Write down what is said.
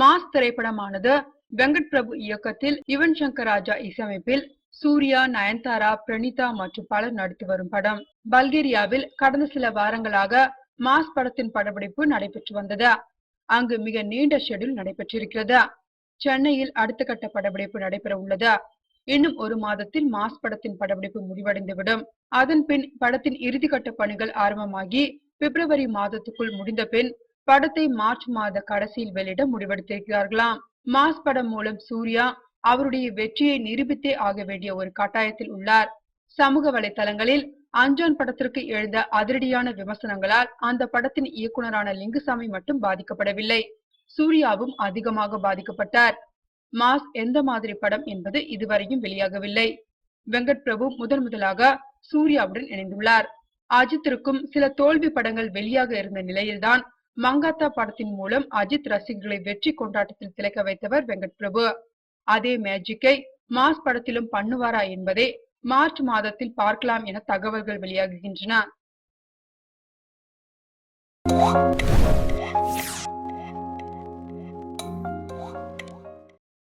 Mass திரைப்படமானது Venkat Prabhu இயக்கத்தில் யுவன் சங்கர் ராஜா இசையமைப்பில் சூர்யா, நயன்தாரா, பிரணீதா மற்றும் பலர் நடித்து வரும் படம். பல்கேரியாவில் கடந்த சில வாரங்களாக மாஸ் படத்தின் படப்பிடிப்பு நடைபெற்று வந்தது. அங்கு மிக நீண்ட ஷெட்யூல் நடைபெற்றிருக்கிறது. சென்னையில் அடுத்த கட்ட படப்பிடிப்பு நடைபெற உள்ளது. இன்னும் ஒரு மாதத்தில் மாஸ் படத்தின் படப்பிடிப்பு முடிவடைந்துவிடும். அதன் பின் படத்தின் இறுதிக்கட்ட பணிகள் ஆரம்பமாகி பிப்ரவரி மாதத்துக்குள் முடிந்த பின் படத்தை மார்ச் மாத கடைசியில் வெளியிட முடிவெடுத்திருக்கிறார்களாம். மாஸ் படம் மூலம் சூர்யா அவருடைய வெற்றியை நிரூபித்தே ஆக வேண்டிய ஒரு கட்டாயத்தில் உள்ளார். சமூக வலைதளங்களில் அஞ்சான் படத்திற்கு எழுந்த அதிரடியான விமர்சனங்களால் அந்த படத்தின் இயக்குனரான லிங்குசாமி மட்டும் பாதிக்கப்படவில்லை, சூர்யாவும் அதிகமாக பாதிக்கப்பட்டார். மாஸ் எந்த மாதிரி படம் என்பது இதுவரையும் வெளியாகவில்லை. வெங்கட் பிரபு முதலாக சூர்யாவுடன் இணைந்துள்ளார். அஜித்திற்கும் சில தோல்வி படங்கள் வெளியாக இருந்த நிலையில்தான் மங்காத்தா படத்தின் மூலம் அஜித் ரசிகர்களை வெற்றி கொண்டாட்டத்தில் திளைக்க வைத்தவர் வெங்கட் பிரபு. அதே மேஜிக்கை மாஸ் படத்திலும் பண்ணுவாரா என்பதை மார்ச் மாதத்தில் பார்க்கலாம் என தகவல்கள் வெளியாகுகின்றன.